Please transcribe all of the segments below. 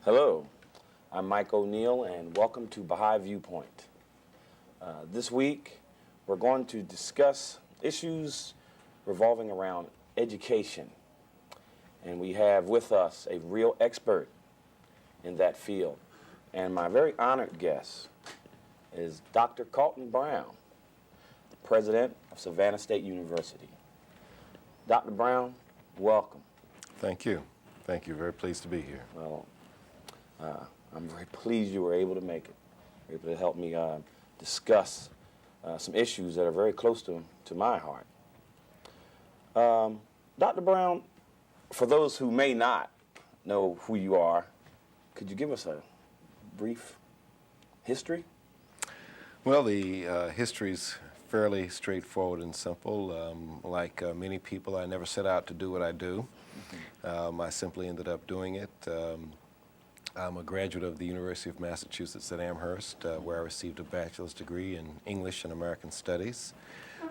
Hello, I'm Mike O'Neill, and welcome to Baha'i Viewpoint. This week, we're going to discuss issues revolving around education. And we have with us a real expert in that field. And my very honored guest is Dr. Carlton Brown, president of Savannah State University. Dr. Brown, welcome. Thank you. Thank you. Very pleased to be here. Well, I'm very pleased you were able to make it, able to help me discuss some issues that are very close to my heart. Dr. Brown, for those who may not know who you are, could you give us a brief history? Well, the history's fairly straightforward and simple. Like many people, I never set out to do what I do. I simply ended up doing it. I'm a graduate of the University of Massachusetts at Amherst, where I received a bachelor's degree in English and American Studies.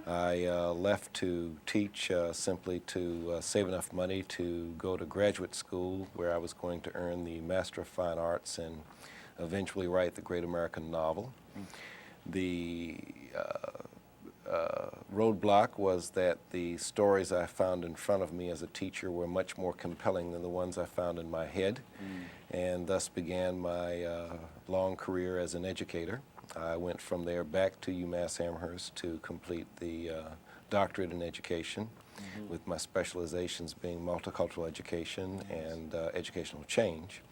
I left to teach simply to save enough money to go to graduate school, where I was going to earn the Master of Fine Arts and eventually write the great American novel. The roadblock was that the stories I found in front of me as a teacher were much more compelling than the ones I found in my head, and thus began my long career as an educator. I went from there back to UMass Amherst to complete the doctorate in education, with my specializations being multicultural education and educational change.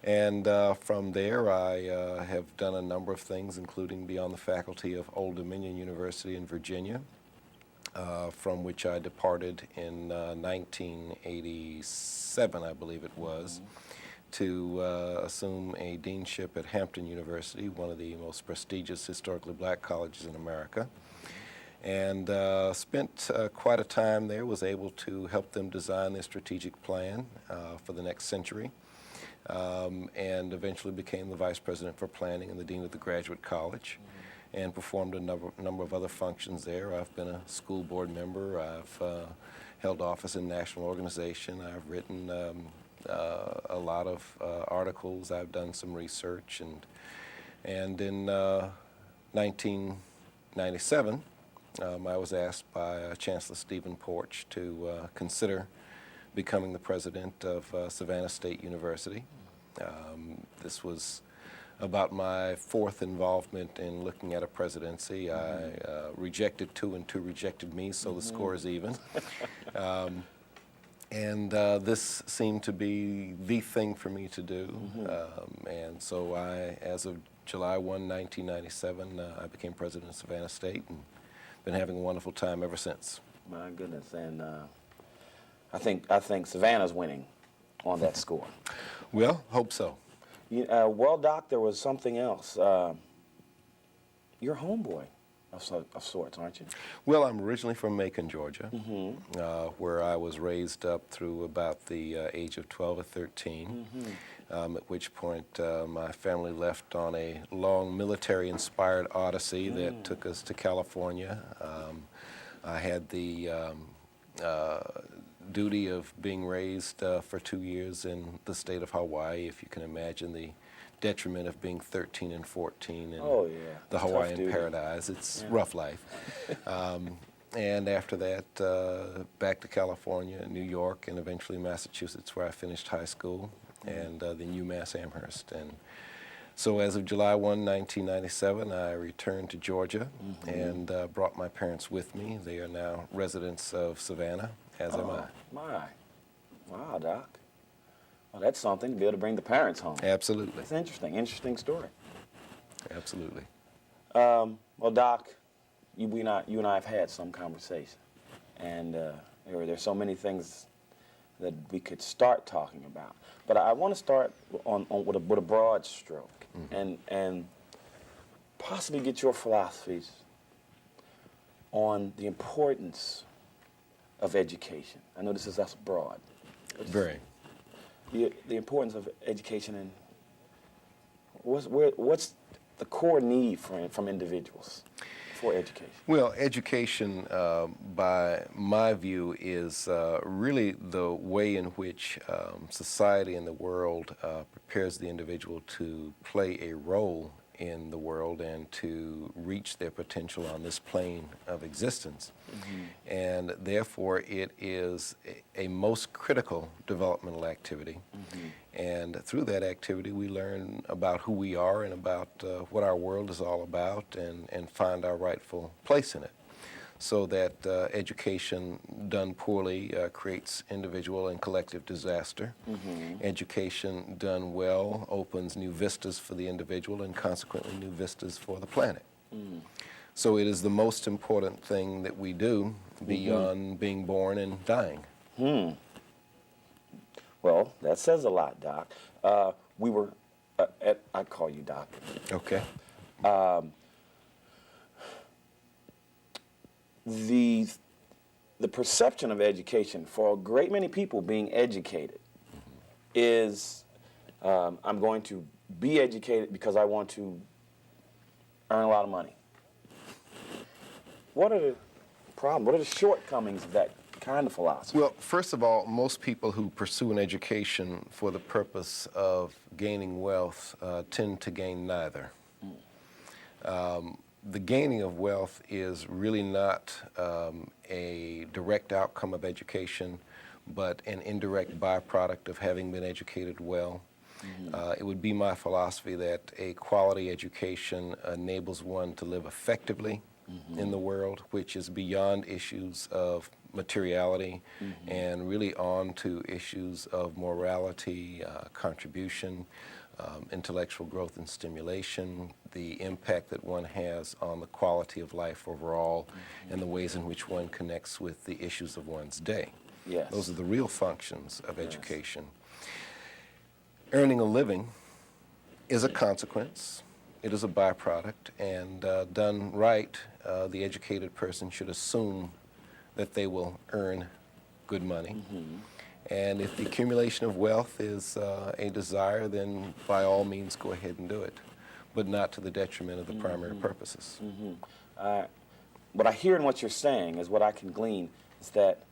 And from there, I have done a number of things, including be on the faculty of Old Dominion University in Virginia, from which I departed in 1987, I believe it was, to assume a deanship at Hampton University, one of the most prestigious historically black colleges in America. And spent quite a time there, was able to help them design their strategic plan for the next century. And eventually became the vice president for planning and the dean of the graduate college, and performed a number of other functions there. I've been a school board member. I've held office in national organization. I've written a lot of articles. I've done some research, and in 1997, I was asked by Chancellor Stephen Porch to consider becoming the president of Savannah State University. This was about my fourth involvement in looking at a presidency. I rejected two, and two rejected me, so the score is even. And this seemed to be the thing for me to do. And so as of July 1, 1997, I became president of Savannah State, and been having a wonderful time ever since. My goodness, and I think Savannah's winning on that score. Well, hope so. Well, Doc, there was something else. You're a homeboy of sorts, aren't you? Well, I'm originally from Macon, Georgia, where I was raised up through about the age of 12 or 13, at which point my family left on a long military-inspired odyssey that took us to California. I had the duty of being raised for 2 years in the state of Hawaii, if you can imagine the detriment of being 13 and 14 in the Hawaiian paradise. It's rough life. And after that, back to California, New York, and eventually Massachusetts, where I finished high school, and then UMass Amherst. And so as of July 1, 1997, I returned to Georgia and brought my parents with me. They are now residents of Savannah, as am I. Wow, Doc. Well, that's something to be able to bring the parents home. Absolutely. That's interesting story. Absolutely. Well, Doc, you and I have had some conversation, and there's so many things that we could start talking about. But I want to start with a broad stroke, and possibly get your philosophies on the importance of education. I know that's broad. Very. The importance of education, and what's the core need from individuals for education? Well, education, by my view, is really the way in which society and the world prepares the individual to play a role in the world and to reach their potential on this plane of existence. And therefore, it is a most critical developmental activity. And through that activity, we learn about who we are and about what our world is all about, and find our rightful place in it. So that education done poorly creates individual and collective disaster. Education done well opens new vistas for the individual and consequently new vistas for the planet. So it is the most important thing that we do beyond being born and dying. Well, that says a lot, Doc. We were, I call you Doc. Okay. The perception of education for a great many people being educated is I'm going to be educated because I want to earn a lot of money. What are the problems? What are the shortcomings of that kind of philosophy? Well, first of all, most people who pursue an education for the purpose of gaining wealth tend to gain neither. The gaining of wealth is really not a direct outcome of education, but an indirect byproduct of having been educated well. It would be my philosophy that a quality education enables one to live effectively in the world, which is beyond issues of materiality and really on to issues of morality, contribution, intellectual growth and stimulation, the impact that one has on the quality of life overall, and the ways in which one connects with the issues of one's day. Yes. Those are the real functions of education. Earning a living is a consequence. It is a byproduct, and done right, the educated person should assume that they will earn good money. And if the accumulation of wealth is a desire, then by all means go ahead and do it, but not to the detriment of the primary purposes. What I hear in what you're saying is what I can glean is that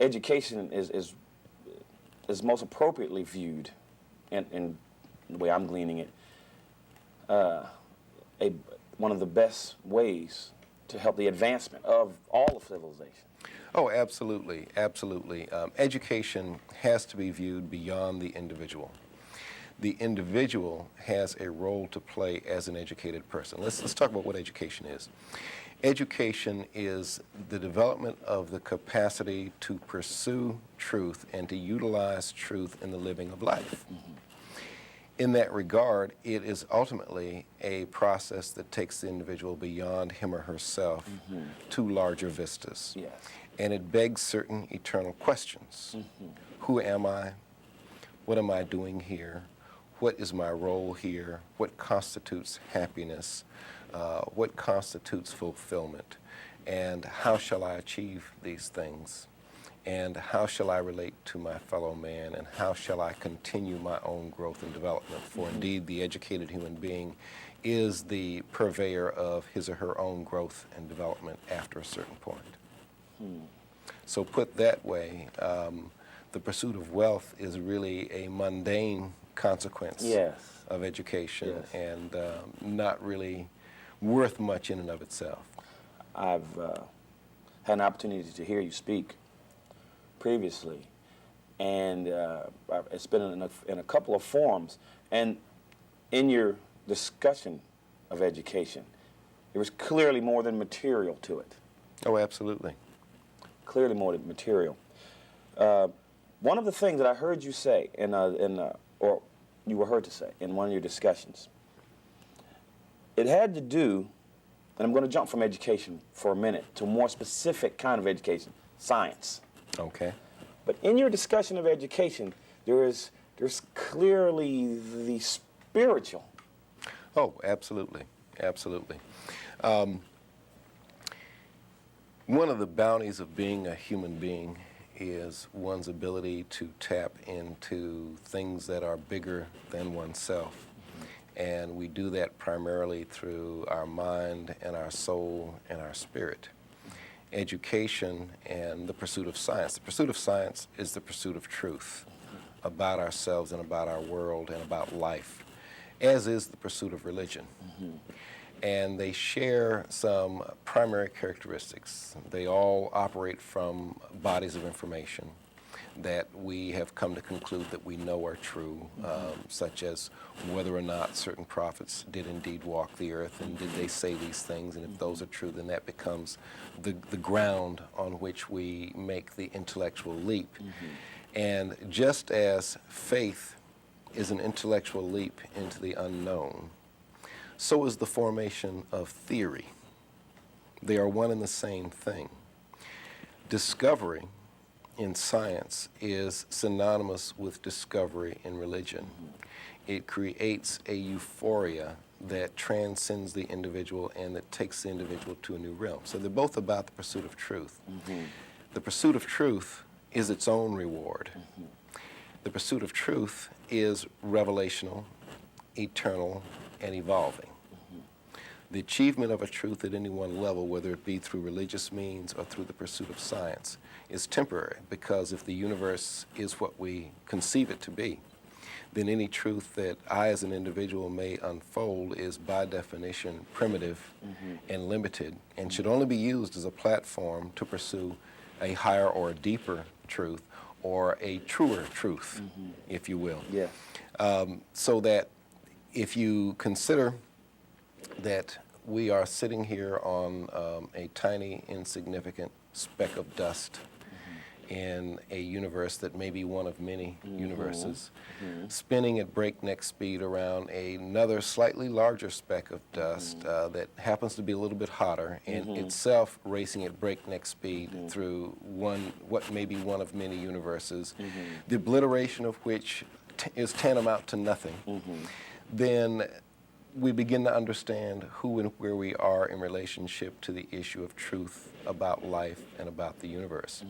education is most appropriately viewed, in the way I'm gleaning it, one of the best ways to help the advancement of all of civilization. Oh, absolutely, absolutely. Education has to be viewed beyond the individual. The individual has a role to play as an educated person. Let's talk about what education is. Education is the development of the capacity to pursue truth and to utilize truth in the living of life. In that regard, it is ultimately a process that takes the individual beyond him or herself to larger vistas. Yes. And it begs certain eternal questions. Who am I? What am I doing here? What is my role here? What constitutes happiness? What constitutes fulfillment? And how shall I achieve these things? And how shall I relate to my fellow man? And how shall I continue my own growth and development? For indeed, the educated human being is the purveyor of his or her own growth and development after a certain point. So put that way, the pursuit of wealth is really a mundane consequence of education and not really worth much in and of itself. I've had an opportunity to hear you speak previously, and it's been in a couple of forums, and in your discussion of education, there was clearly more than material to it. Oh, absolutely. Clearly more than material. One of the things that I heard you say, or you were heard to say in one of your discussions, it had to do, and I'm going to jump from education for a minute to a more specific kind of education, science. Okay. But in your discussion of education, there's clearly the spiritual. Oh, absolutely, absolutely. One of the bounties of being a human being is one's ability to tap into things that are bigger than oneself. And we do that primarily through our mind and our soul and our spirit. Education and the pursuit of science. The pursuit of science is the pursuit of truth about ourselves and about our world and about life, as is the pursuit of religion. And they share some primary characteristics. They all operate from bodies of information that we have come to conclude that we know are true, such as whether or not certain prophets did indeed walk the earth, and did they say these things, and if those are true, then that becomes the ground on which we make the intellectual leap. And just as faith is an intellectual leap into the unknown, so is the formation of theory. They are one and the same thing. Discovery in science is synonymous with discovery in religion. It creates a euphoria that transcends the individual and that takes the individual to a new realm. So they're both about the pursuit of truth. The pursuit of truth is its own reward. The pursuit of truth is revelational, eternal, and evolving. The achievement of a truth at any one level, whether it be through religious means or through the pursuit of science, is temporary, because if the universe is what we conceive it to be, then any truth that I as an individual may unfold is by definition primitive and limited, and should only be used as a platform to pursue a higher or a deeper truth, or a truer truth, if you will. So that if you consider that we are sitting here on a tiny, insignificant speck of dust in a universe that may be one of many universes, spinning at breakneck speed around another slightly larger speck of dust that happens to be a little bit hotter, and itself racing at breakneck speed through what may be one of many universes, the obliteration of which is tantamount to nothing, then we begin to understand who and where we are in relationship to the issue of truth about life and about the universe.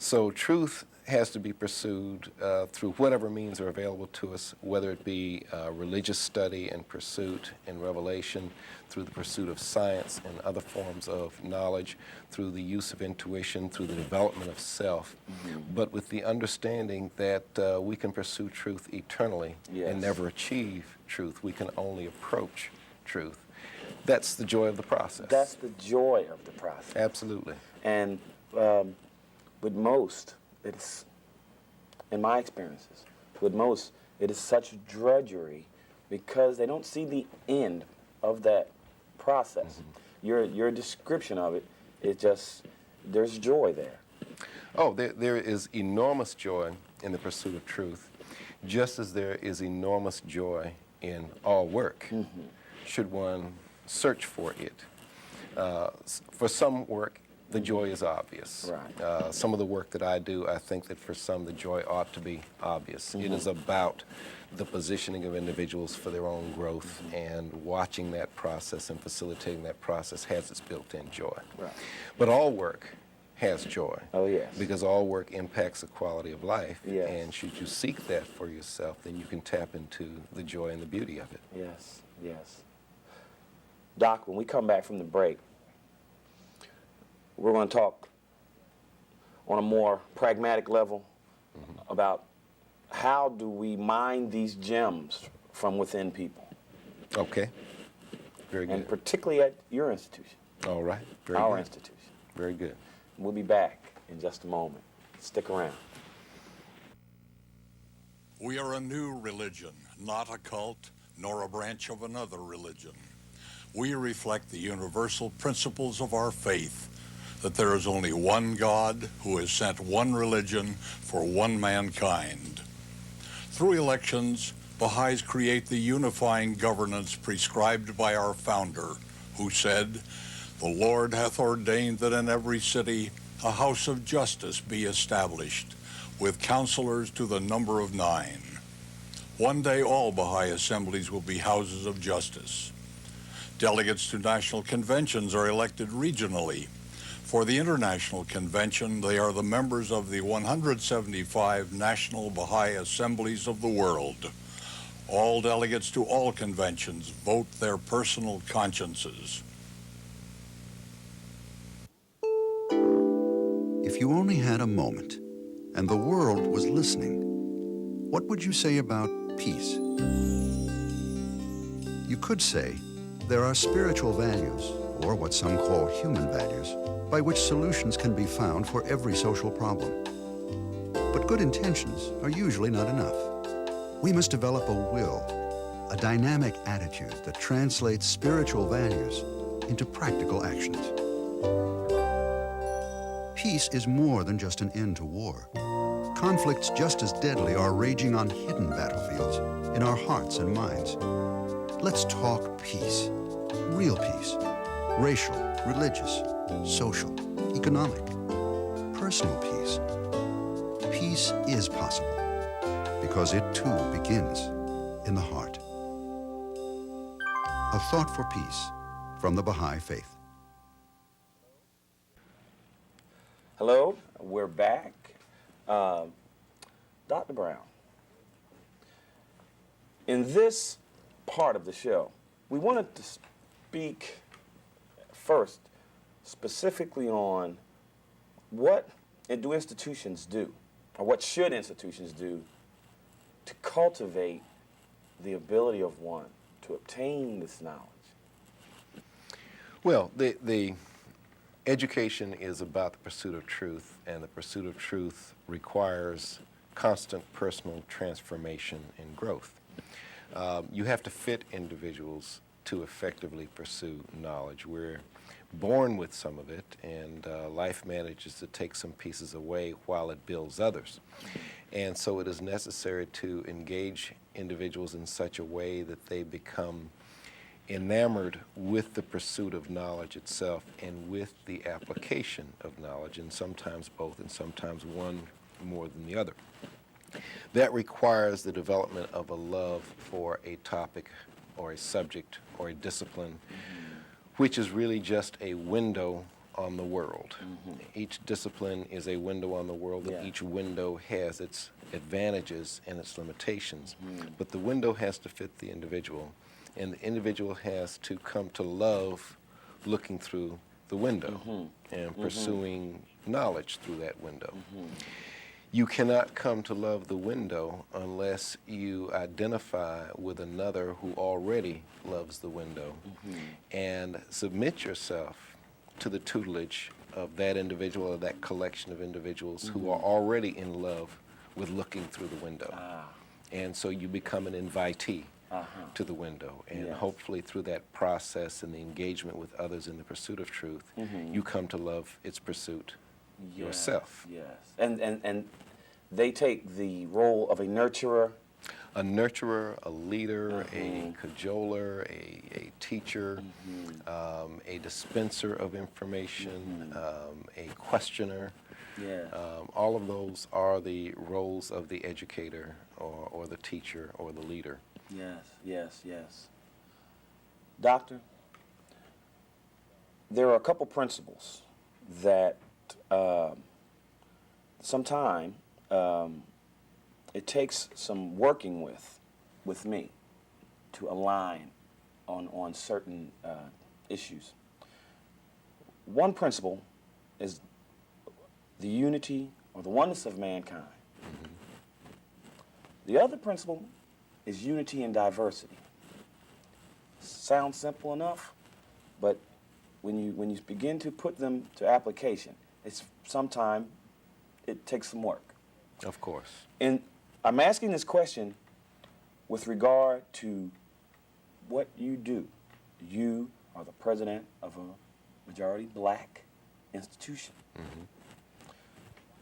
So truth has to be pursued through whatever means are available to us, whether it be religious study and pursuit and revelation, through the pursuit of science and other forms of knowledge, through the use of intuition, through the development of self, but with the understanding that we can pursue truth eternally and never achieve truth. We can only approach truth. That's the joy of the process. That's the joy of the process. Absolutely. And with most, it's, in my experiences, with most, it is such drudgery because they don't see the end of that process. Your description of it is just, there's joy there. Oh, there is enormous joy in the pursuit of truth, just as there is enormous joy in all work, should one search for it. For some work, the joy is obvious. Some of the work that I do, I think that for some the joy ought to be obvious. It is about the positioning of individuals for their own growth, and watching that process and facilitating that process has its built-in joy. But all work has joy. Because all work impacts the quality of life, and should you seek that for yourself, then you can tap into the joy and the beauty of it. Doc, when we come back from the break, we're going to talk on a more pragmatic level about how do we mine these gems from within people. Okay. Very good. And particularly at your institution. All right. Very Our good. institution. Very good. We'll be back in just a moment. Stick around. We are a new religion, not a cult, nor a branch of another religion. We reflect the universal principles of our faith, that there is only one God who has sent one religion for one mankind. Through elections, Baha'is create the unifying governance prescribed by our founder, who said, "The Lord hath ordained that in every city a house of justice be established, with counselors to the number of 9. One day all Baha'i assemblies will be houses of justice. Delegates to national conventions are elected regionally. For the International Convention, they are the members of the 175 national Baha'i assemblies of the world. All delegates to all conventions vote their personal consciences. If you only had a moment and the world was listening, what would you say about peace? You could say there are spiritual values, or what some call human values, by which solutions can be found for every social problem. But good intentions are usually not enough. We must develop a will, a dynamic attitude that translates spiritual values into practical actions. Peace is more than just an end to war. Conflicts just as deadly are raging on hidden battlefields in our hearts and minds. Let's talk peace, real peace, racial, religious, social, economic, personal peace. Peace is possible because it too begins in the heart. A thought for peace from the Baha'i Faith. Hello, we're back. Dr. Brown, in this part of the show, we wanted to speak first specifically on what do institutions do, or what should institutions do to cultivate the ability of one to obtain this knowledge? Well, the education is about the pursuit of truth, and the pursuit of truth requires constant personal transformation and growth. You have to fit individuals to effectively pursue knowledge. We're born with some of it, and life manages to take some pieces away while it builds others. And so it is necessary to engage individuals in such a way that they become enamored with the pursuit of knowledge itself and with the application of knowledge, and sometimes both, and sometimes one more than the other. That requires the development of a love for a topic or a subject or a discipline, which is really just a window on the world. Each discipline is a window on the world, and each window has its advantages and its limitations. But the window has to fit the individual, and the individual has to come to love looking through the window and pursuing knowledge through that window. You cannot come to love the window unless you identify with another who already loves the window and submit yourself to the tutelage of that individual or that collection of individuals who are already in love with looking through the window. And so you become an invitee to the window, and hopefully through that process and the engagement with others in the pursuit of truth, you come to love its pursuit yourself. And they take the role of a nurturer. A nurturer, a leader, a cajoler, a teacher, a dispenser of information, a questioner. All of those are the roles of the educator or the teacher or the leader. Yes. Doctor, there are a couple principles that sometime it takes some working with me to align on certain issues. One principle is the unity or the oneness of mankind. The other principle is unity and diversity. Sounds simple enough, but when you begin to put them to application, sometimes it takes some work. Of course. And I'm asking this question with regard to what you do. You are the president of a majority black institution.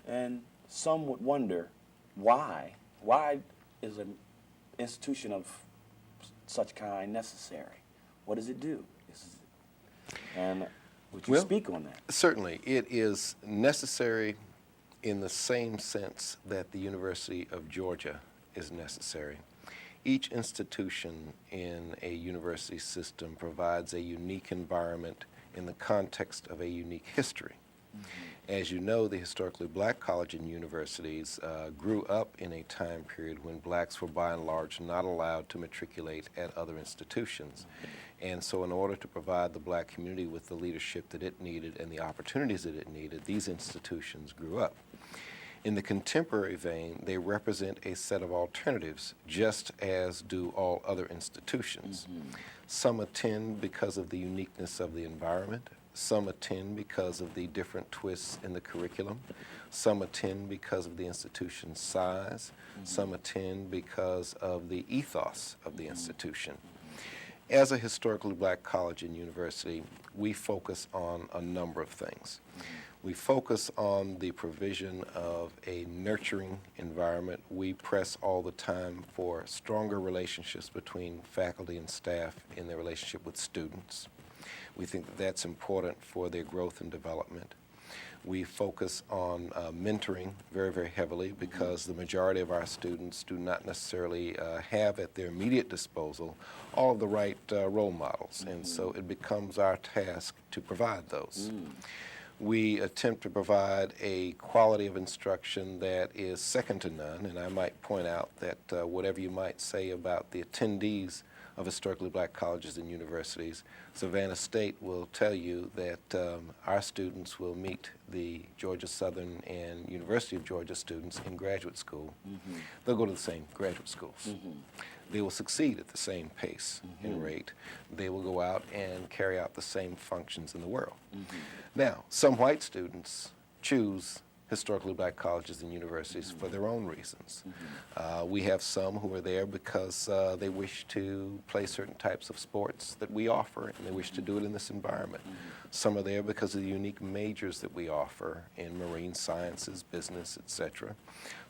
And some would wonder why is an institution of such kind necessary? What does it do? And would you speak on that? Certainly. It is necessary in the same sense that the University of Georgia is necessary. Each institution in a university system provides a unique environment in the context of a unique history. As you know, the historically black colleges and universities grew up in a time period when blacks were by and large not allowed to matriculate at other institutions. And so in order to provide the black community with the leadership that it needed and the opportunities that it needed, these institutions grew up. In the contemporary vein, they represent a set of alternatives, just as do all other institutions. Some attend because of the uniqueness of the environment. Some attend because of the different twists in the curriculum. Some attend because of the institution's size. Some attend because of the ethos of the institution. As a historically black college and university, we focus on a number of things. We focus on the provision of a nurturing environment. We press all the time for stronger relationships between faculty and staff in their relationship with students. We think that that's important for their growth and development. We focus on mentoring very, very heavily because the majority of our students do not necessarily have at their immediate disposal all of the right role models, and so it becomes our task to provide those. We attempt to provide a quality of instruction that is second to none, and I might point out that whatever you might say about the attendees of historically black colleges and universities, Savannah State will tell you that our students will meet the Georgia Southern and University of Georgia students in graduate school. They'll go to the same graduate schools. They will succeed at the same pace and rate. They will go out and carry out the same functions in the world. Now, some white students choose historically black colleges and universities for their own reasons. We have some who are there because they wish to play certain types of sports that we offer, and they wish to do it in this environment. Some are there because of the unique majors that we offer in marine sciences, business, etc.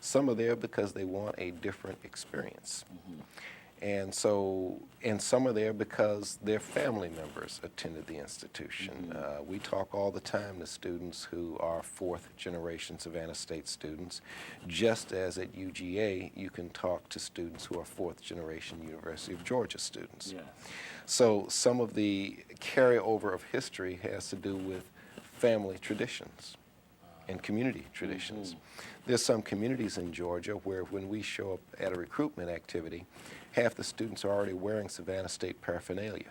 Some are there because they want a different experience. And some are there because their family members attended the institution. We talk all the time to students who are fourth generation Savannah State students, just as at UGA you can talk to students who are fourth generation University of Georgia students. So some of the carryover of history has to do with family traditions and community traditions. There's some communities in Georgia where when we show up at a recruitment activity, half the students are already wearing Savannah State paraphernalia.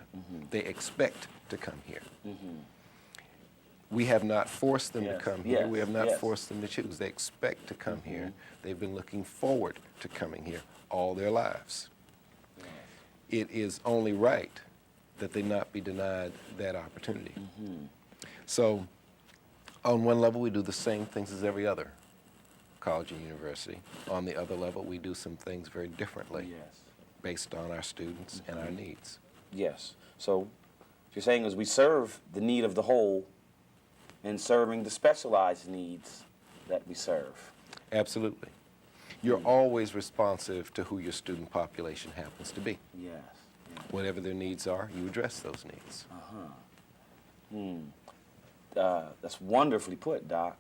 They expect to come here. We have not forced them to come here. We have not forced them to choose. They expect to come here. They've been looking forward to coming here all their lives. It is only right that they not be denied that opportunity. So on one level, we do the same things as every other college and university. On the other level, we do some things very differently based on our students and our needs. Yes. So what you're saying is we serve the need of the whole in serving the specialized needs that we serve. Absolutely. You're always responsive to who your student population happens to be. Whatever their needs are, you address those needs. That's wonderfully put, Doc.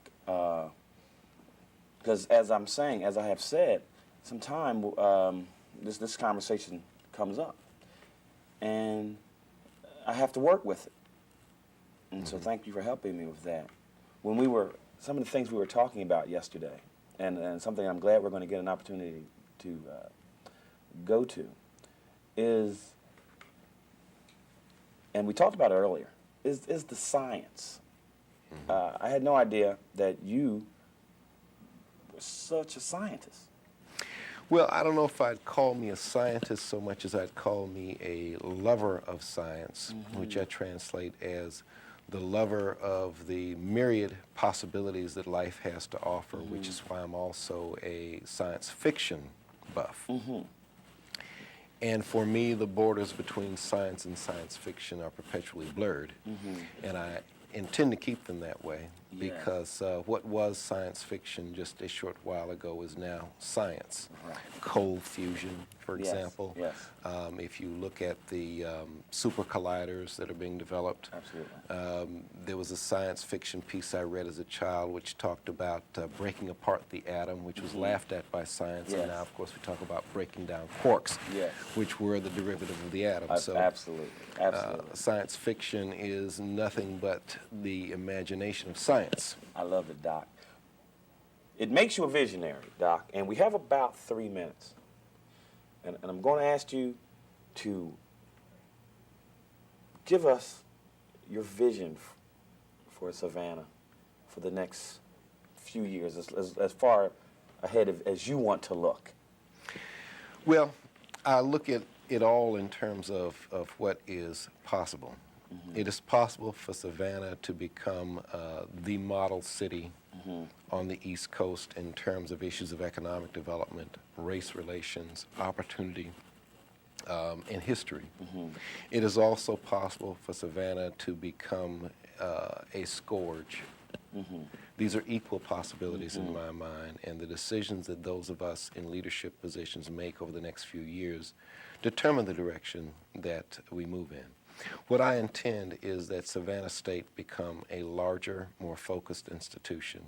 Because as I have said, sometime this conversation comes up, and I have to work with it. And so thank you for helping me with that. Some of the things we were talking about yesterday, and something I'm glad we're going to get an opportunity to go to, is, and we talked about it earlier, is the science. I had no idea that you were such a scientist. Well, I don't know if I'd call me a scientist so much as I'd call me a lover of science, which I translate as the lover of the myriad possibilities that life has to offer, which is why I'm also a science fiction buff. And for me, the borders between science and science fiction are perpetually blurred, and I intend to keep them that way because what was science fiction just a short while ago is now science. Cold fusion, for example. If you look at the super colliders that are being developed, there was a science fiction piece I read as a child which talked about breaking apart the atom, which was laughed at by science, and now, of course, we talk about breaking down quarks, which were the derivative of the atom. Absolutely. Science fiction is nothing but the imagination of science. science. I love it, Doc. It makes you a visionary, Doc, and we have about 3 minutes. And I'm going to ask you to give us your vision for Savannah for the next few years, as far ahead as you want to look. Well, I look at it all in terms of what is possible. It is possible for Savannah to become the model city on the East Coast in terms of issues of economic development, race relations, opportunity, and history. It is also possible for Savannah to become a scourge. These are equal possibilities in my mind, and the decisions that those of us in leadership positions make over the next few years determine the direction that we move in. What I intend is that Savannah State become a larger, more focused institution,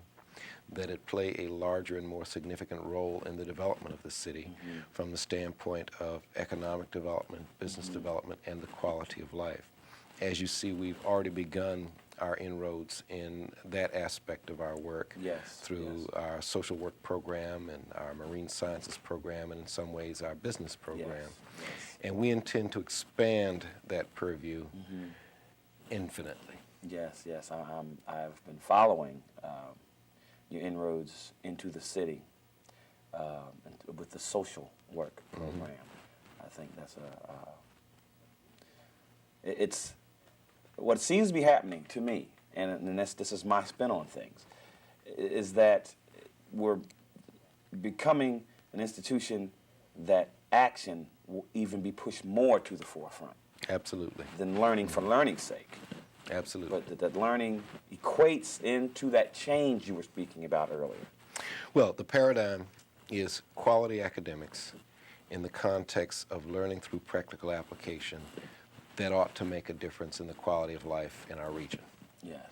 that it play a larger and more significant role in the development of the city from the standpoint of economic development, business development, and the quality of life. As you see, we've already begun our inroads in that aspect of our work through our social work program and our marine sciences program, and in some ways our business program. And we intend to expand that purview infinitely. Yes, I've been following your inroads into the city with the social work program. I think that's it's what seems to be happening to me, and this is my spin on things, is that we're becoming an institution that action will even be pushed more to the forefront. Absolutely. Than learning for learning's sake. Absolutely. But that learning equates into that change you were speaking about earlier. Well, the paradigm is quality academics in the context of learning through practical application that ought to make a difference in the quality of life in our region. Yes,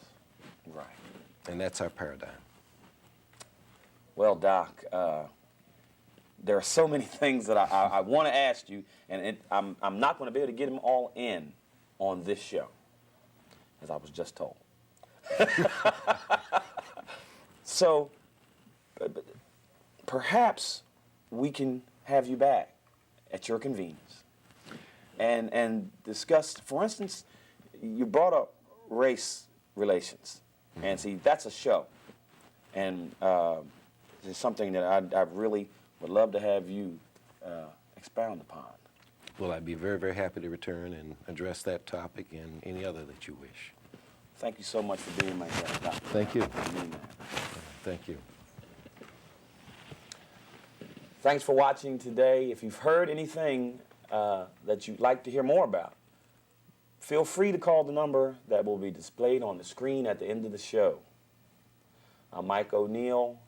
right. And that's our paradigm. Well, Doc, there are so many things that I want to ask you, and I'm not going to be able to get them all in on this show, as I was just told. So, perhaps we can have you back at your convenience and discuss, for instance, you brought up race relations, and see, that's a show, and it's something that I really would love to have you expound upon. Well, I'd be very, very happy to return and address that topic and any other that you wish. Thank you so much for being my guest, Dr. Thank you. I mean that. Thank you. Thanks for watching today. If you've heard anything that you'd like to hear more about, feel free to call the number that will be displayed on the screen at the end of the show. I'm Mike O'Neill,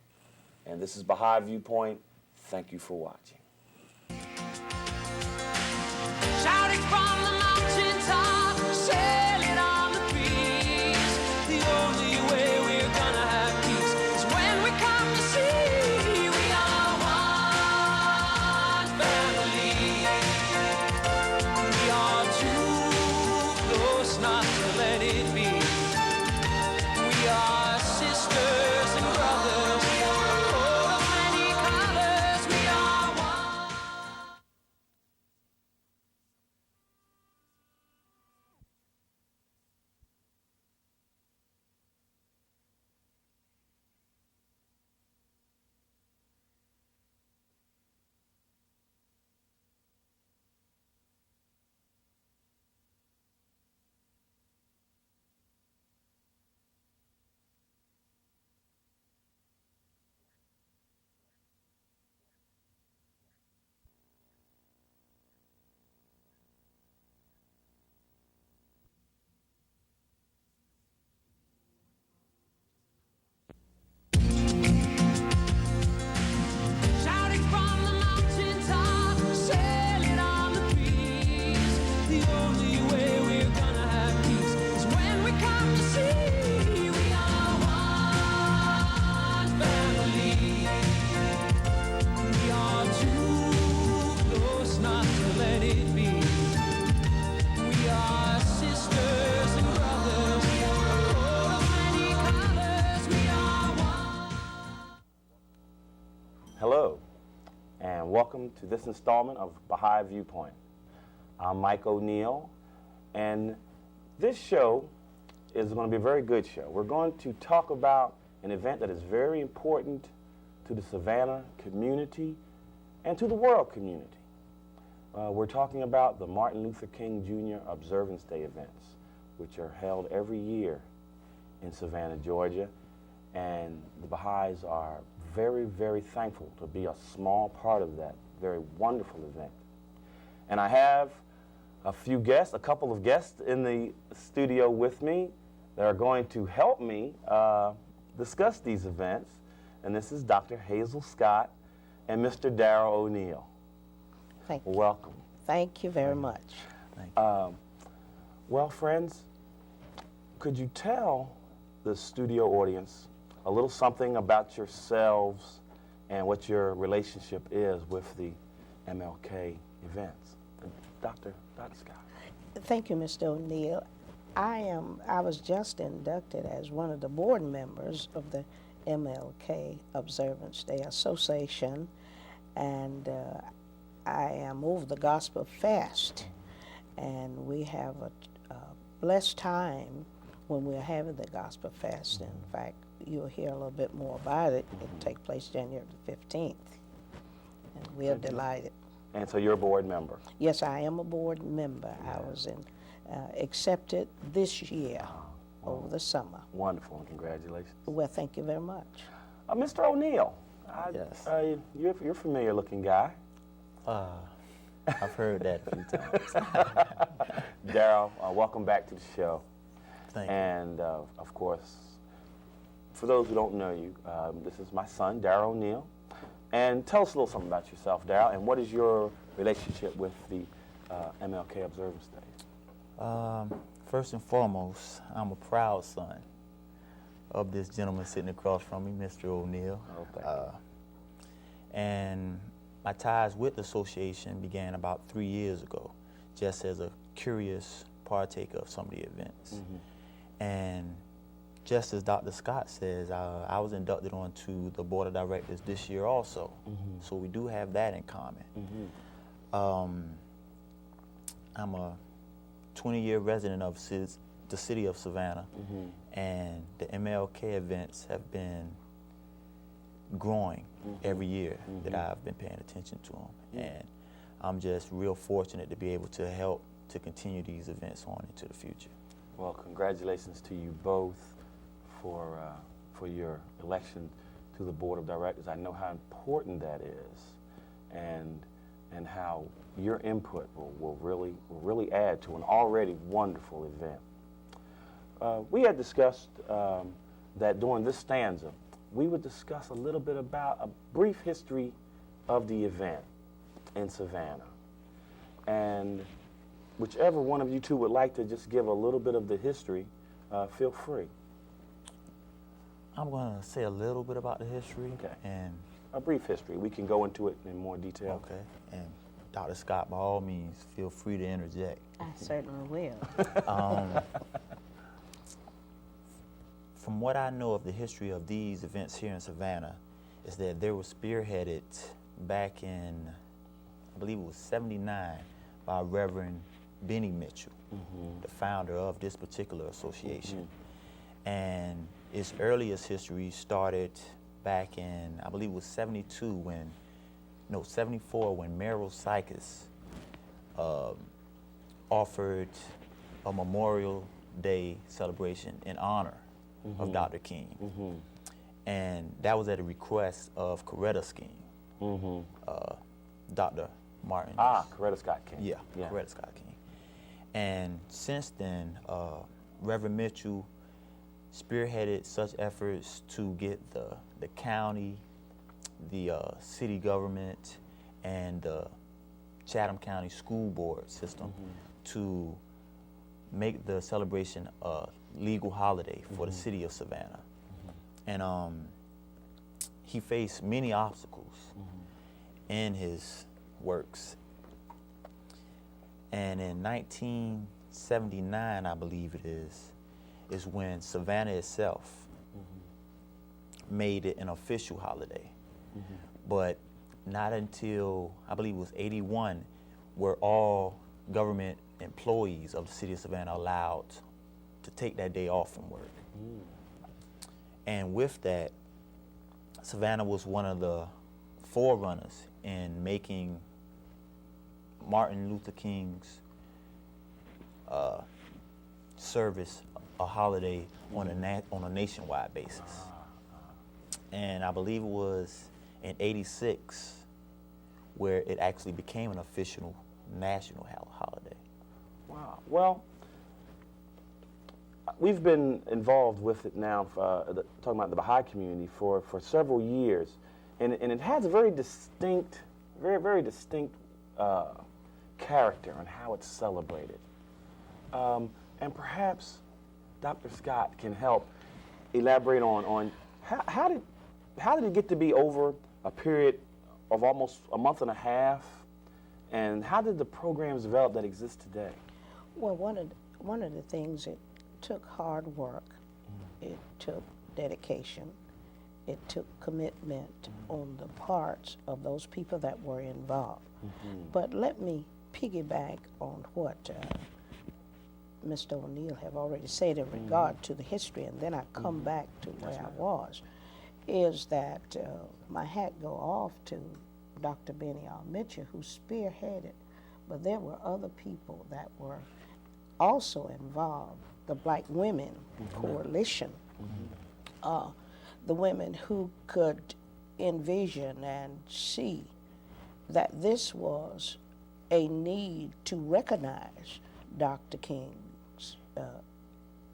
and this is Baha'i Viewpoint. Thank you for watching. Shouting from the mountaintop, sail it on the breeze. The only way we're gonna have peace is when we come to see we are one family. We are too close not to let it be. We are sisters and brothers, a coat of many colors. We are one. to this installment of Baha'i Viewpoint. I'm Mike O'Neill, and this show is going to be a very good show. We're going to talk about an event that is very important to the Savannah community and to the world community. We're talking about the Martin Luther King Jr. Observance Day events, which are held every year in Savannah, Georgia, and the Baha'is are very, very thankful to be a small part of that very wonderful event. And I have a couple of guests in the studio with me that are going to help me discuss these events. And this is Dr. Hazel Scott and Mr. Darrell O'Neill. Thank you. Welcome. Thank you very much. Well, friends, could you tell the studio audience a little something about yourselves and what your relationship is with the MLK events? Dr. Scott. Thank you, Mr. O'Neill. I was just inducted as one of the board members of the MLK Observance Day Association, and I am over the Gospel Fest, and we have a blessed time when we're having the Gospel Fest. In fact, you'll hear a little bit more about it. It'll take place January the 15th, and we're delighted. And so you're a board member? Yes, I am a board member. I was accepted this year over the summer. Wonderful, and congratulations. Well, thank you very much. Mr. O'Neill, Yes. You're a familiar-looking guy. I've heard that a few times. Darrell, welcome back to the show. Thank you. And of course, for those who don't know you, this is my son, Darrell O'Neill. And tell us a little something about yourself, Darrell, and what is your relationship with the MLK Observance Day? First and foremost, I'm a proud son of this gentleman sitting across from me, Mr. O'Neill. Oh, thank you. And my ties with the association began about 3 years ago, just as a curious partaker of some of the events. And just as Dr. Scott says, I was inducted onto the board of directors this year also. So we do have that in common. I'm a 20-year resident of the city of Savannah, and the MLK events have been growing every year that I've been paying attention to them. And I'm just real fortunate to be able to help to continue these events on into the future. Well, congratulations to you both for your election to the board of directors. I know how important that is, and how your input will really add to an already wonderful event. We had discussed that during this stanza, we would discuss a little bit about a brief history of the event in Savannah. And whichever one of you two would like to just give a little bit of the history, feel free. I'm going to say a little bit about the history. Okay. And A brief history. We can go into it in more detail. okay. And Dr. Scott, by all means, feel free to interject. I certainly will. From what I know of the history of these events here in Savannah, is that they were spearheaded back in, I believe it was '79, by Reverend Benny Mitchell, the founder of this particular association. And its earliest history started back in, I believe it was '74 when Merrill Sikes offered a Memorial Day celebration in honor of Dr. King. And that was at a request of Coretta's King, Dr. Martin. Coretta Scott King. Yeah, Coretta Scott King. And since then, Reverend Mitchell spearheaded such efforts to get the county, the city government, and the Chatham County School Board system to make the celebration a legal holiday for the city of Savannah. And he faced many obstacles in his works. And in 1979, I believe it is when Savannah itself made it an official holiday. But not until, I believe it was 81, were all government employees of the city of Savannah allowed to take that day off from work. And with that, Savannah was one of the forerunners in making Martin Luther King's service a holiday on a nationwide basis. And I believe it was in '86 where it actually became an official national holiday. Wow. Well, we've been involved with it now, talking about the Baha'i community, for several years. And it has a very distinct, very distinct character on how it's celebrated. And perhaps Dr. Scott can help elaborate on how did it get to be over a period of almost a month and a half, and how did the programs develop that exist today? Well, one of the things, it took hard work, it took dedication, it took commitment on the parts of those people that were involved. But let me piggyback on what Mr. O'Neill have already said in regard to the history, and then I come back to where I was, is that my hat go off to Dr. Benny R. Mitchell, who spearheaded, but there were other people that were also involved. The Black Women Coalition, the women who could envision and see that this was a need to recognize Dr. King's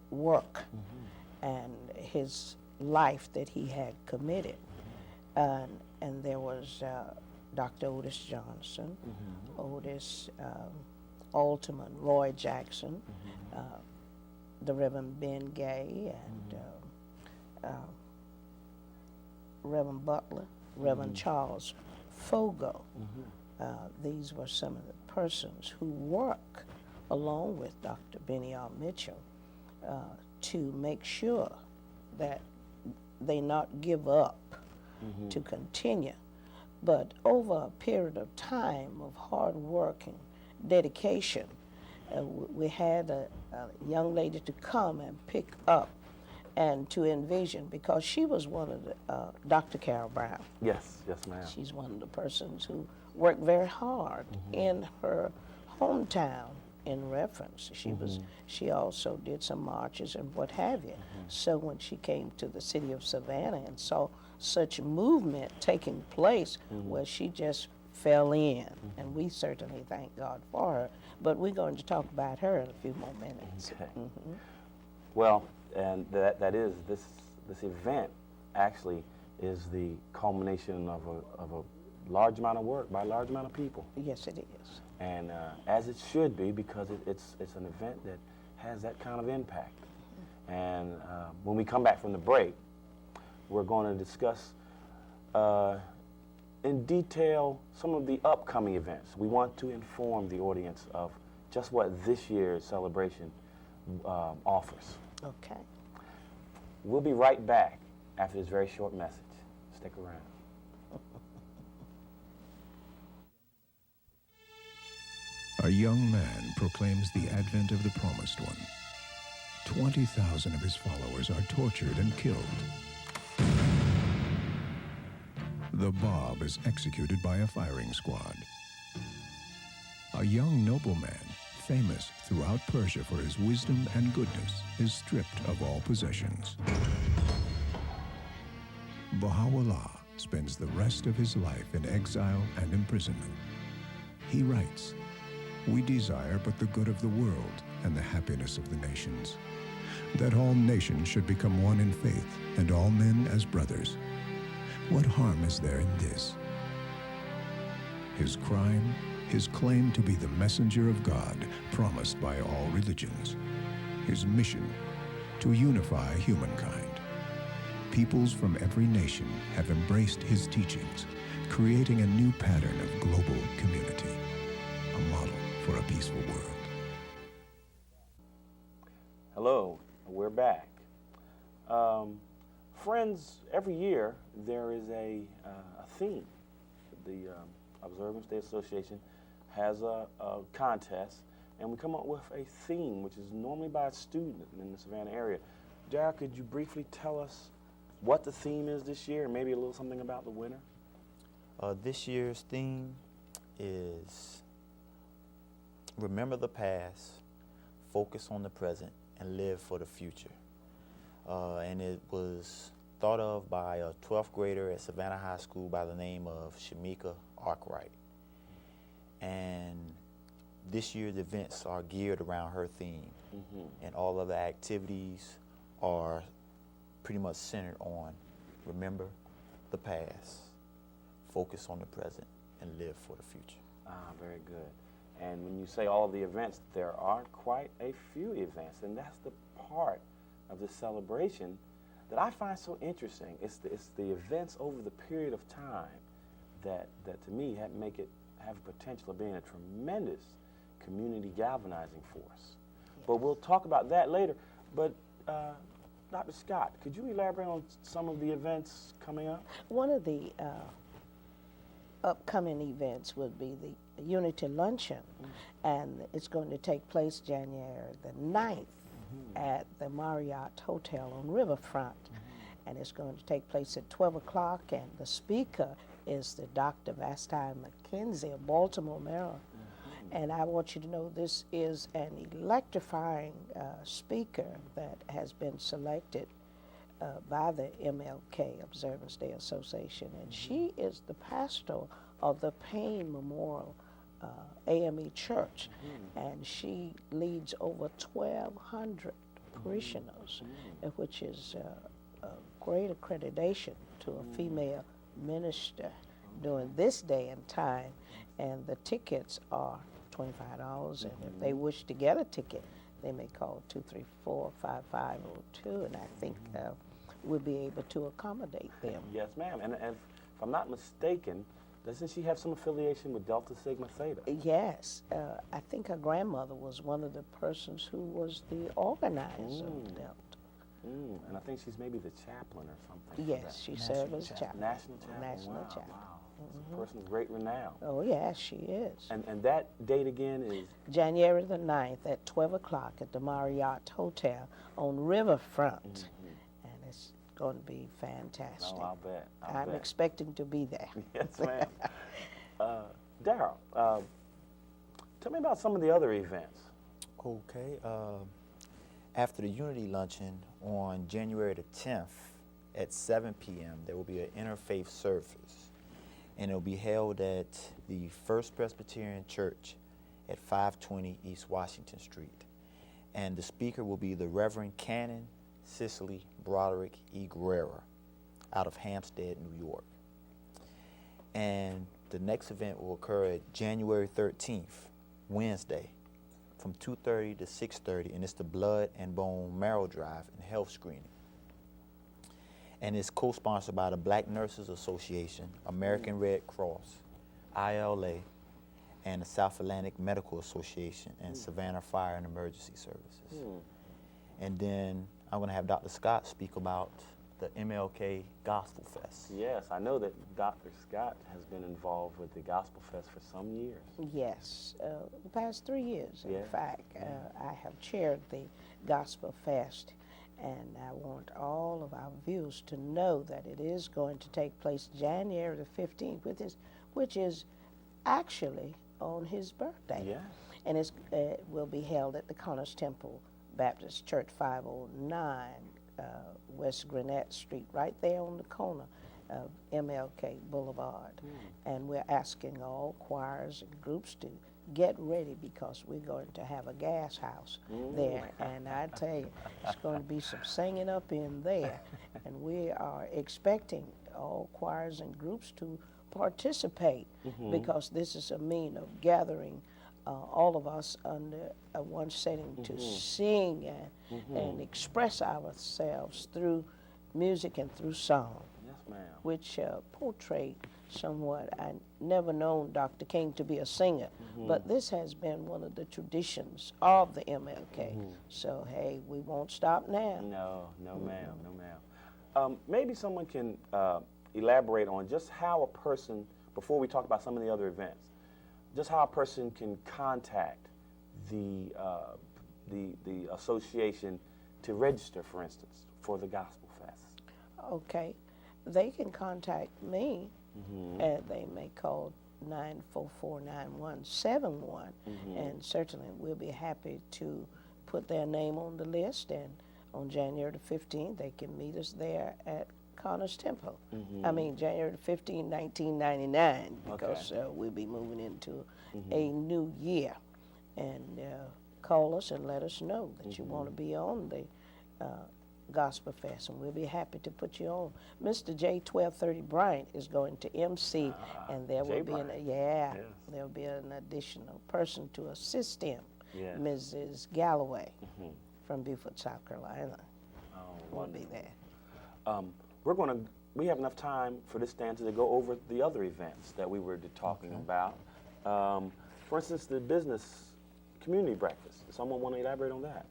work and his life that he had committed. And there was Dr. Otis Johnson, Otis Alderman, Roy Jackson, the Reverend Ben Gay, and Reverend Butler, Reverend Charles Fogo. These were some of the persons who work along with Dr. Benny R. Mitchell to make sure that they not give up, to continue. But over a period of time of hard work and dedication, we had a young lady to come and pick up and to envision, because she was one of the, Dr. Carol Brown. Yes, ma'am. She's one of the persons who worked very hard in her hometown in reference. She also did some marches and what have you. So when she came to the city of Savannah and saw such movement taking place, where she just fell in, and we certainly thank God for her. But we're going to talk about her in a few more minutes. Okay. Well, and that is, this event actually is the culmination of a large amount of work by a large amount of people. Yes, it is. And as it should be, because it's an event that has that kind of impact. And when we come back from the break, we're going to discuss in detail some of the upcoming events. We want to inform the audience of just what this year's celebration offers. Okay. We'll be right back after this very short message. Stick around. A young man proclaims the advent of the Promised One. 20,000 of his followers are tortured and killed. The Bab is executed by a firing squad. A young nobleman, famous throughout Persia for his wisdom and goodness, is stripped of all possessions. Baha'u'llah spends the rest of his life in exile and imprisonment. He writes, "We desire but the good of the world and the happiness of the nations, that all nations should become one in faith and all men as brothers. What harm is there in this?" His crime, his claim to be the messenger of God promised by all religions. His mission, to unify humankind. Peoples from every nation have embraced his teachings, creating a new pattern of global community, a model for a peaceful world. Hello, we're back. Friends, every year there is a theme the Observance Day Association has a contest, and we come up with a theme, which is normally by a student in the Savannah area. Dara, could you briefly tell us what the theme is this year, and maybe a little something about the winner? This year's theme is remember the past, focus on the present, and live for the future. And it was thought of by a 12th grader at Savannah High School by the name of Shamika Arkwright. And this year's events are geared around her theme. And all of the activities are pretty much centered on remember the past, focus on the present, and live for the future. Very good. And when you say all of the events, there are quite a few events, and that's the part of the celebration that I find so interesting. It's the events over the period of time that to me have potential of being a tremendous community galvanizing force. Yes. But we'll talk about that later. But Dr. Scott, could you elaborate on some of the events coming up? One of the upcoming events would be the Unity Luncheon, and it's going to take place January the 9th at the Marriott Hotel on Riverfront. And it's going to take place at 12 o'clock, and the speaker is the Dr. Vasti McKenzie of Baltimore, Maryland. And I want you to know this is an electrifying speaker that has been selected by the MLK Observance Day Association, and she is the pastor of the Payne Memorial AME Church, and she leads over 1,200 parishioners, which is a great accreditation to a female minister during this day and time. And the tickets are $25, and if they wish to get a ticket, they may call 234-5502, and I think we'll be able to accommodate them. Yes, ma'am. And if I'm not mistaken, doesn't she have some affiliation with Delta Sigma Theta? Yes. I think her grandmother was one of the persons who was the organizer of Delta. And I think she's maybe the chaplain or something. Yes, she served as chaplain. National chaplain. National Wow, chaplain. wow. It's a person of great renown. Oh, yes, she is. And that date again is? January the 9th at 12 o'clock at the Marriott Hotel on Riverfront. And it's going to be fantastic. Oh, I'll bet. I'm expecting to be there. Yes, ma'am. Darryl, tell me about some of the other events. Okay. After the Unity Luncheon on January the 10th at 7 p.m., there will be an interfaith service, and it will be held at the First Presbyterian Church at 520 East Washington Street. And the speaker will be the Reverend Canon Cicely Broderick E. Guerrera out of Hampstead, New York. And the next event will occur at January 13th, Wednesday, from 2:30 to 6:30, and it's the Blood and Bone Marrow Drive and Health Screening. And it's co-sponsored by the Black Nurses Association, American Red Cross, ILA, and the South Atlantic Medical Association, and Savannah Fire and Emergency Services. And then I'm going to have Dr. Scott speak about the MLK Gospel Fest. Yes, I know that Dr. Scott has been involved with the Gospel Fest for some years. Yes, the past 3 years, Yeah. in fact. I have chaired the Gospel Fest, and I want all of our viewers to know that it is going to take place January the 15th, which is actually on his birthday. Yeah. And it will be held at the Connors Temple Baptist Church, 509 West Gwinnett Street, right there on the corner of MLK Boulevard. And we're asking all choirs and groups to get ready because we're going to have a gas house there. And I tell you, it's going to be some singing up in there. And we are expecting all choirs and groups to participate because this is a mean of gathering all of us under one setting to sing and express ourselves through music and through song. Yes, ma'am. Which portrayed somewhat. I never known Dr. King to be a singer, but this has been one of the traditions of the MLK. So, hey, we won't stop now. No, ma'am, no, ma'am. Maybe someone can elaborate on just how a person before we talk about some of the other events, just how a person can contact the association to register, for instance, for the Gospel Fest. Okay, they can contact me, and they may call 944-9171, and certainly we'll be happy to put their name on the list, and on January the 15th, they can meet us there at Connor's Temple. I mean, January the 15th, 1999, because we'll be moving into a new year. And call us and let us know that you want to be on the Gospel Fest, and we'll be happy to put you on. Mr. J. 1230 Bryant is going to MC, and there will be there'll be an additional person to assist him, Mrs. Galloway from Beaufort, South Carolina. Will be there. We have enough time for this stanza to go over the other events that we were talking about. For instance, the business community breakfast. Does someone want to elaborate on that?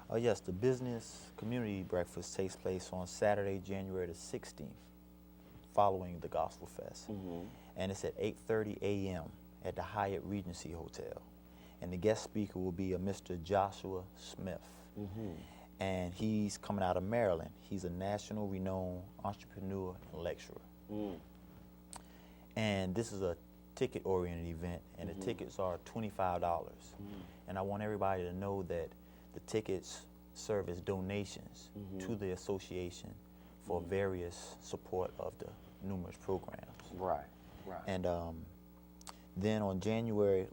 Oh yes, the business community breakfast takes place on Saturday, January the 16th, following the Gospel Fest. And it's at 8:30 a.m. at the Hyatt Regency Hotel. And the guest speaker will be a Mr. Joshua Smith. And he's coming out of Maryland. He's a national renowned entrepreneur and lecturer. And this is a ticket-oriented event, and the tickets are $25. And I want everybody to know that the tickets serve as donations to the association for various support of the numerous programs. Right. And then on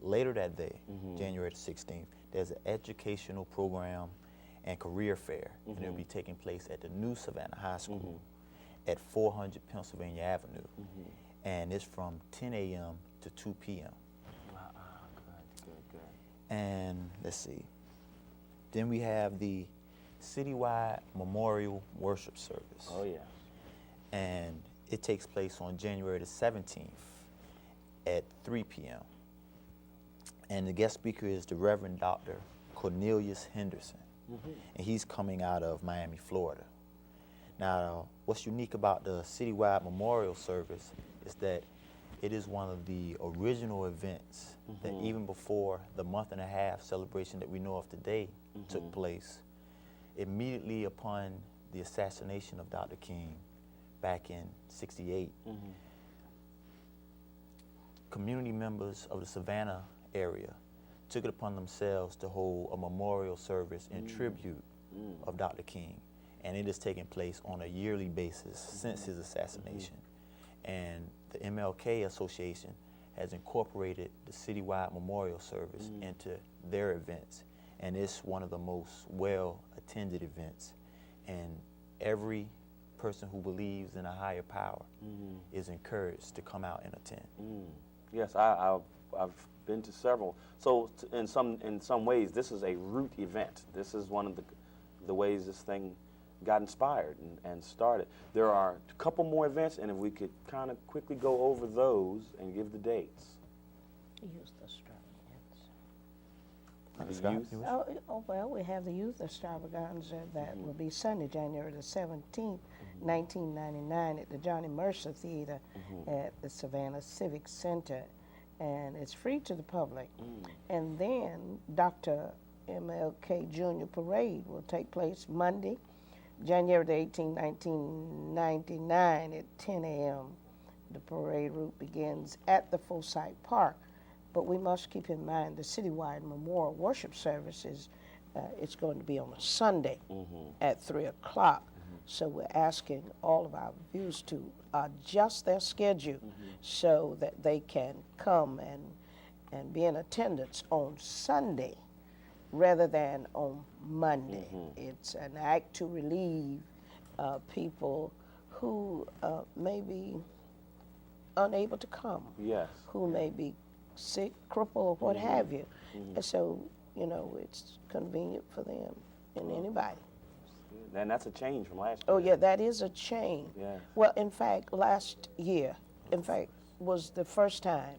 later that day, January the 16th, there's an educational program and career fair, and it'll be taking place at the new Savannah High School at 400 Pennsylvania Avenue. And it's from 10 a.m. to 2 p.m. Good. And let's see. Then we have the citywide memorial worship service. Oh, yeah. And it takes place on January the 17th at 3 p.m. And the guest speaker is the Reverend Dr. Cornelius Henderson. And he's coming out of Miami, Florida. Now, what's unique about the citywide memorial service is that it is one of the original events that even before the month-and-a-half celebration that we know of today took place, immediately upon the assassination of Dr. King back in '68, community members of the Savannah area took it upon themselves to hold a memorial service in tribute of Dr. King. And it has taken place on a yearly basis since his assassination. And the MLK Association has incorporated the citywide memorial service into their events. And it's one of the most well-attended events. And every person who believes in a higher power is encouraged to come out and attend. Yes, I've been to several. So in some ways, this is a root event. This is one of the ways this thing got inspired and started. There are a couple more events, and if we could kind of quickly go over those and give the dates. Youth extravaganza. Well, we have the youth extravaganza that will be Sunday, January the 17th, 1999 at the Johnny Mercer Theater at the Savannah Civic Center. And it's free to the public. And then Dr. MLK Jr. Parade will take place Monday, January the 18th, 1999 at 10 a.m. The parade route begins at the Forsyth Park. But we must keep in mind the citywide memorial worship services, it's going to be on a Sunday at 3 o'clock. So we're asking all of our viewers to adjust their schedule so that they can come and be in attendance on Sunday rather than on Monday. It's an act to relieve people who may be unable to come, who may be sick, crippled, or what have you. And so, you know, it's convenient for them and anybody. And that's a change from last year. Oh, yeah, that is a change. Yeah. Well, in fact, last year, was the first time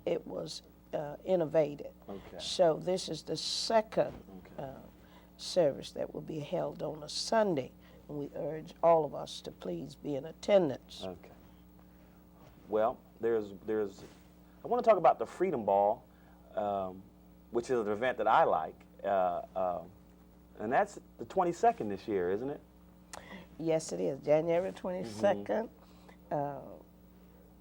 it was innovated. So this is the second service that will be held on a Sunday, and we urge all of us to please be in attendance. Okay. Well, I want to talk about the Freedom Ball, which is an event that I like, and that's the 22nd this year, isn't it? Yes, it is. January 22nd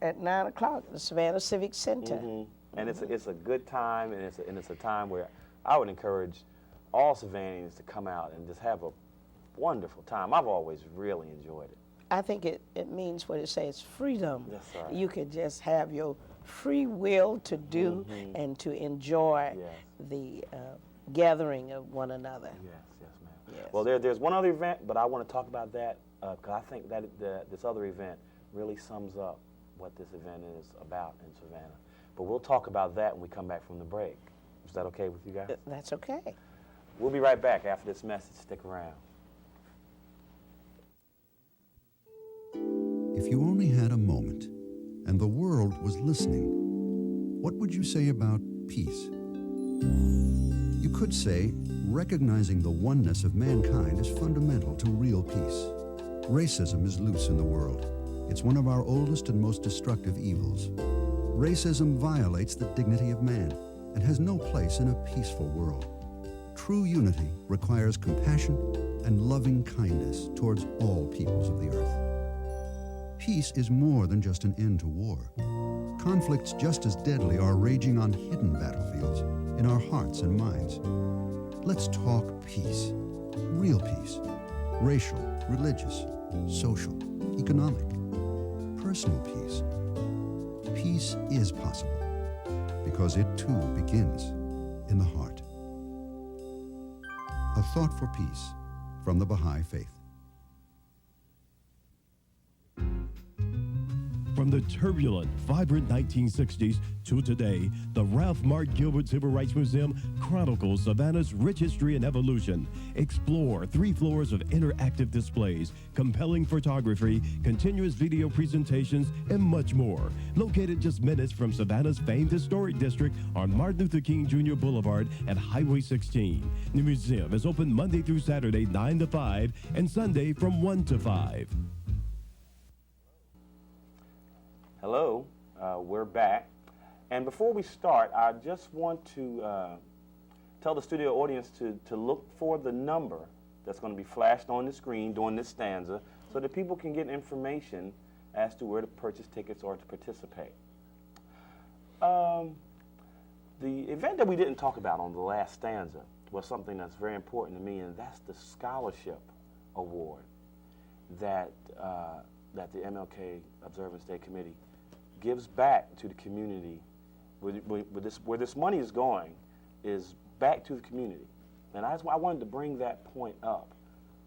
at 9 o'clock at the Savannah Civic Center. And it's a good time, and it's a time where I would encourage all Savannahans to come out and just have a wonderful time. I've always really enjoyed it. I think it means what it says, freedom. That's right. You could just have your free will to do and to enjoy the gathering of one another. Yes, ma'am. Yes. Well, there's one other event, but I want to talk about that because I think that this other event really sums up what this event is about in Savannah. But we'll talk about that when we come back from the break. Is that okay with you guys? That's okay. We'll be right back after this message. Stick around. If you only had a moment and the world was listening, what would you say about peace? You could say recognizing the oneness of mankind is fundamental to real peace. Racism is loose in the world. It's one of our oldest and most destructive evils. Racism violates the dignity of man and has no place in a peaceful world. True unity requires compassion and loving kindness towards all peoples of the earth. Peace is more than just an end to war. Conflicts just as deadly are raging on hidden battlefields in our hearts and minds. Let's talk peace, real peace, racial, religious, social, economic, personal peace. Peace is possible because it too begins in the heart. A thought for peace from the Baha'i Faith. From the turbulent, vibrant 1960s to today, the Ralph Mark Gilbert Civil Rights Museum chronicles Savannah's rich history and evolution. Explore 3 floors of interactive displays, compelling photography, continuous video presentations, and much more. Located just minutes from Savannah's famed historic district on Martin Luther King Jr. Boulevard at Highway 16. The museum is open Monday through Saturday 9 to 5 and Sunday from 1 to 5. Hello, we're back. And before we start, I just want to tell the studio audience to look for the number that's going to be flashed on the screen during this stanza so that people can get information as to where to purchase tickets or to participate. The event that we didn't talk about on the last stanza was something that's very important to me, and that's the scholarship award that the MLK Observance Day Committee gives back to the community. Where this money is going is back to the community. And I wanted to bring that point up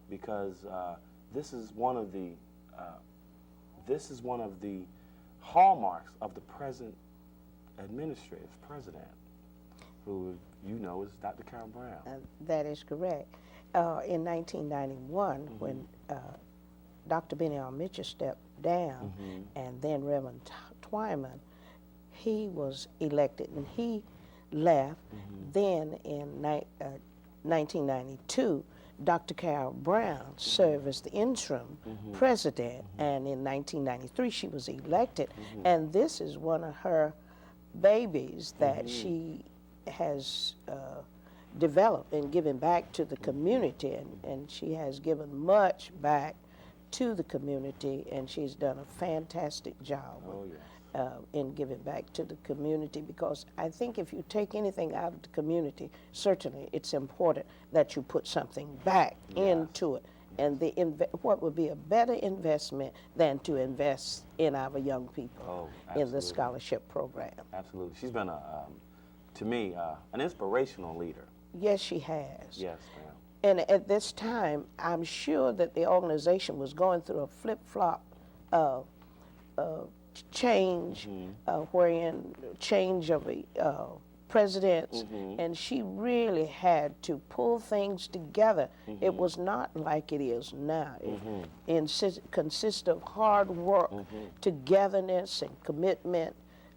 because this is one of the hallmarks of the present administrative president, who you know is Dr. Carlton Brown. That is correct. In 1991, when Dr. Benny R. Mitchell stepped down, and then Reverend Twyman, he was elected, and he left. Then in 1992, Dr. Carol Brown served as the interim president, and in 1993 she was elected, and this is one of her babies that she has developed and given back to the community, and she has given much back to the community, and she's done a fantastic job in giving back to the community, because I think if you take anything out of the community, certainly it's important that you put something back into it. And what would be a better investment than to invest in our young people in the scholarship program? Absolutely. She's been, to me, an inspirational leader. Yes, she has. Yes, ma'am. And at this time, I'm sure that the organization was going through a flip-flop change, wherein change of presidents, and she really had to pull things together. It was not like it is now. It consists of hard work, togetherness, and commitment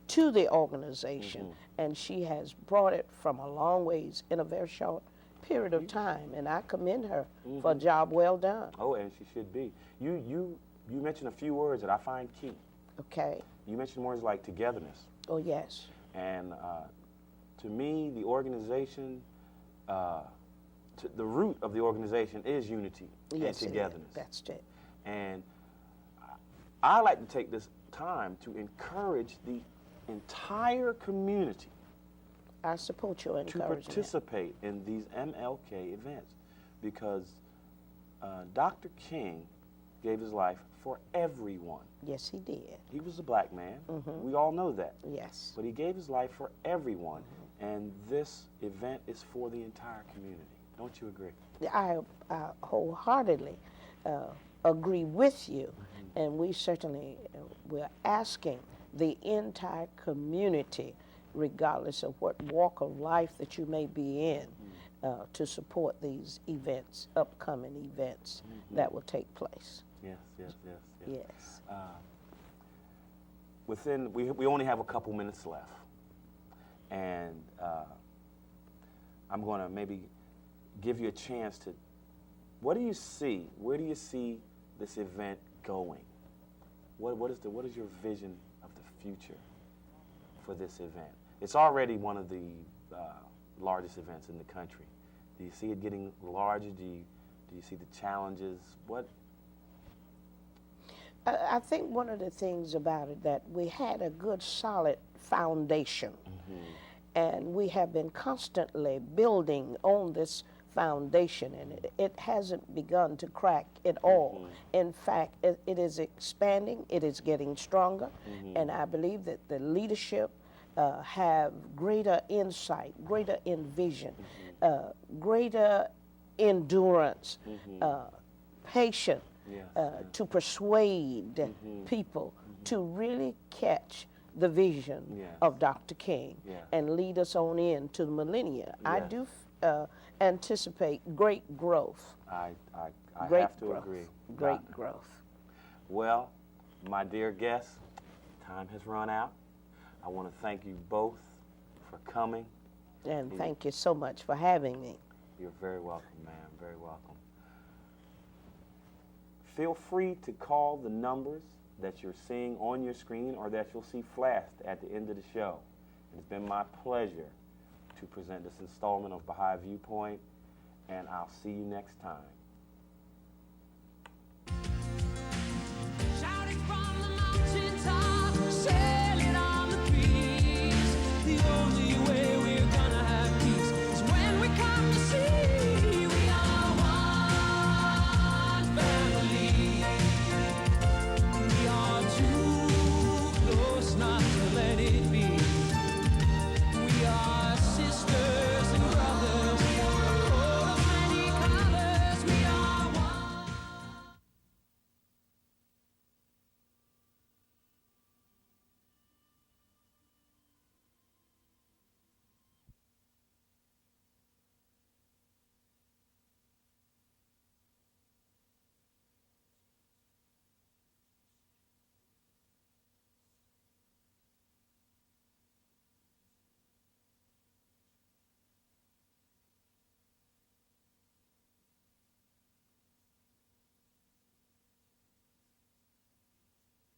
to the organization, and she has brought it from a long ways in a very short period of time, and I commend her for a job well done. Oh, and she should be. You mentioned a few words that I find key. Okay. You mentioned words like togetherness. Oh, yes. And to me, the organization, the root of the organization is unity Yes, and togetherness. that's it. And I like to take this time to encourage the entire community I support your to encouragement. participate in these MLK events, because Dr. King gave his life for everyone. Yes, he did. He was a black man. We all know that. Yes. But he gave his life for everyone, and this event is for the entire community. Don't you agree? I wholeheartedly agree with you, and we certainly we're asking the entire community, regardless of what walk of life that you may be in, to support these events, upcoming events that will take place. Yes, yes, yes, yes. Yes. We only have a couple minutes left, and I'm going to maybe give you a chance to. What do you see? Where do you see this event going? What is your vision of the future for this event? It's already one of the largest events in the country. Do you see it getting larger? Do you see the challenges? What? I think one of the things about it that we had a good solid foundation, and we have been constantly building on this foundation, and it hasn't begun to crack at all. In fact, it is expanding, it is getting stronger, and I believe that the leadership have greater insight, greater envision, greater endurance, patience, to persuade people to really catch the vision of Dr. King and lead us on into the millennia. I do anticipate great growth. I Great have to growth. agree. Great Doctor. growth. Well, my dear guests, time has run out. I want to thank you both for coming. And thank you so much for having me. You're very welcome, ma'am. Very welcome. Feel free to call the numbers that you're seeing on your screen or that you'll see flashed at the end of the show. It's been my pleasure to present this installment of Baha'i Viewpoint, and I'll see you next time.